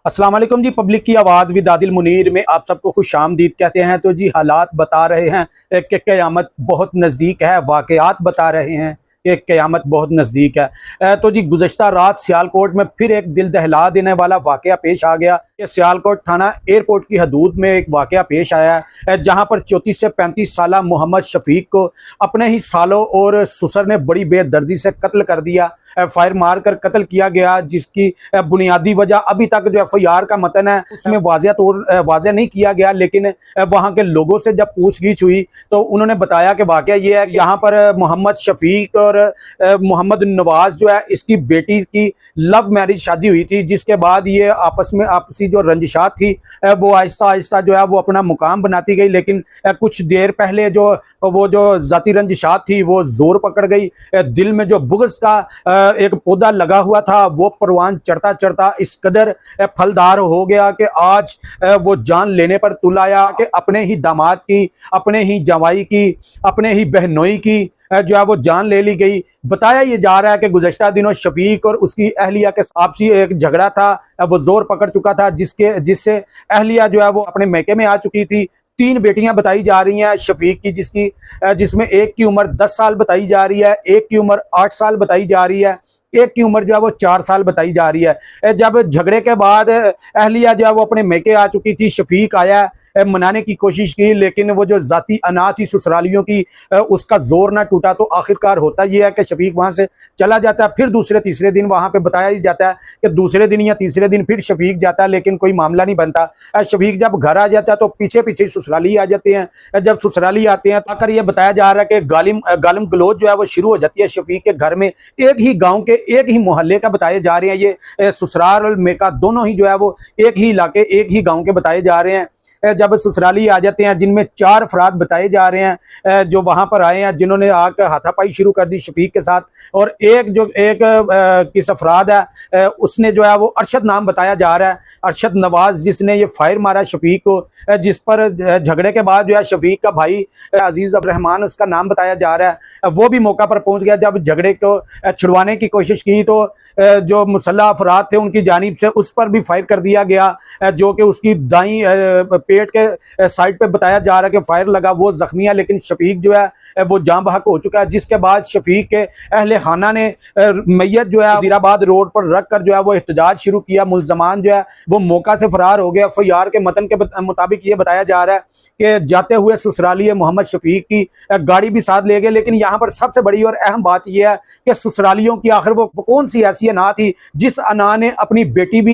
अस्सलाम वालेकुम जी। पब्लिक की आवाज़ विद आदिल मुनीर में आप सबको खुश आमदीद कहते हैं। तो जी हालात बता रहे हैं कि क़यामत बहुत नज़दीक है, वाक़यात बता रहे हैं कि क़यामत बहुत नज़दीक है। तो जी गुज़श्ता रात सियालकोट में फिर एक दिल दहला देने वाला वाक़या पेश आ गया कि सियालकोट थाना एयरपोर्ट की हदूद में एक वाक़या पेश आया है, जहाँ पर 34 से 35 साला मोहम्मद शफीक को अपने ही सालों और ससुर ने बड़ी बेदर्दी से कत्ल कर दिया। फायर मार कर कत्ल किया गया, जिसकी बुनियादी वजह अभी तक जो FIR का मतन है उसमें वाज़े नहीं किया गया। लेकिन वहाँ के लोगों से जब पूछगिछ हुई तो उन्होंने बताया कि वाक़या ये है कि यहाँ पर मोहम्मद शफीक और मोहम्मद नवाज जो है, इसकी बेटी की लव मैरिज शादी हुई थी, जिसके बाद ये आपस में आपसी जो रंजिशात थी वो आहिस्ता आहिस्ता जो है वो अपना मुकाम बनाती गई। लेकिन कुछ देर पहले वो जो जाती रंजिशात थी वो जोर पकड़ गई। दिल में जो बुग़्ज़ का एक पौधा लगा हुआ था वो परवान चढ़ता चढ़ता इस कदर फलदार हो गया कि आज वो जान लेने पर तुल आया कि अपने ही दामाद की, अपने ही जवाई की, अपने ही बहनोई की जो है वो जान ले ली गई। बताया ये जा रहा है कि गुज़श्ता दिनों शफीक और उसकी अहलिया के आपसी एक झगड़ा था, वो जोर पकड़ चुका था, जिससे अहलिया जो है वो अपने मैके में आ चुकी थी। 3 बेटियां बताई जा रही हैं शफीक की, जिसमें एक की उम्र 10 साल बताई जा रही है, एक की उम्र 8 साल बताई जा रही है, एक की उम्र जो है वो 4 साल बताई जा रही है। जब झगड़े के बाद अहलिया जो है वो अपने मैके आ चुकी थी, शफीक आया, मनाने की कोशिश की, लेकिन वो जो जाती अना थी ससुरालियों की, उसका जोर ना टूटा। तो आखिरकार होता यह है कि शफीक वहां से चला जाता है। फिर दूसरे तीसरे दिन वहां पे बताया ही जाता है कि दूसरे दिन या तीसरे दिन फिर शफीक जाता है, लेकिन कोई मामला नहीं बनता। शफीक जब घर आ जाता है तो पीछे पीछे ससुराली आ जाते हैं। जब ससुराली आते हैं आकर ये बताया जा रहा है कि गालिम गलोच जो है वो शुरू हो जाती है शफीक के घर में। एक ही गाँव के, एक ही मोहल्ले का बताए जा रहे हैं। ये ससुराल और मेका दोनों ही जो है वो एक ही इलाके, एक ही गाँव के बताए जा रहे हैं। जब ससुराली आ जाते हैं, जिनमें 4 अफराद बताए जा रहे हैं जो वहां पर आए हैं, जिन्होंने आकर हाथापाई शुरू कर दी शफीक के साथ। और एक किस अफराद है, उसने जो है वो अरशद नाम बताया जा रहा है, अरशद नवाज, जिसने ये फायर मारा शफीक को, जिस पर झगड़े के बाद जो है शफीक का भाई अजीज अब रहमान उसका नाम बताया जा रहा है, वो भी मौका पर पहुंच गया। जब झगड़े को छुड़वाने की कोशिश की तो जो मुसल्लह अफराद थे उनकी जानिब से उस पर भी फायर कर दिया गया, जो कि उसकी दाई पेट के साइड पे बताया जा रहा है कि फायर लगा, वो जख्मी है। लेकिन शफीक जो है वो जान बहक हो चुका है, जिसके बाद शफीक के अहले खाना ने मैयत जो है वजीराबाद रोड पर रख कर जो है वो एहतजाज शुरू किया। मुल्जमान जो है वो मौका से फरार हो गया। FIR के मतन के मुताबिक ये बताया जा रहा है कि जाते हुए ससुराली मोहम्मद शफीक की गाड़ी भी साथ ले गए। लेकिन यहाँ पर सबसे बड़ी और अहम बात यह है कि ससुरालियों की आखिर वो कौन सी ऐसी अना थी जिस अना ने अपनी बेटी भी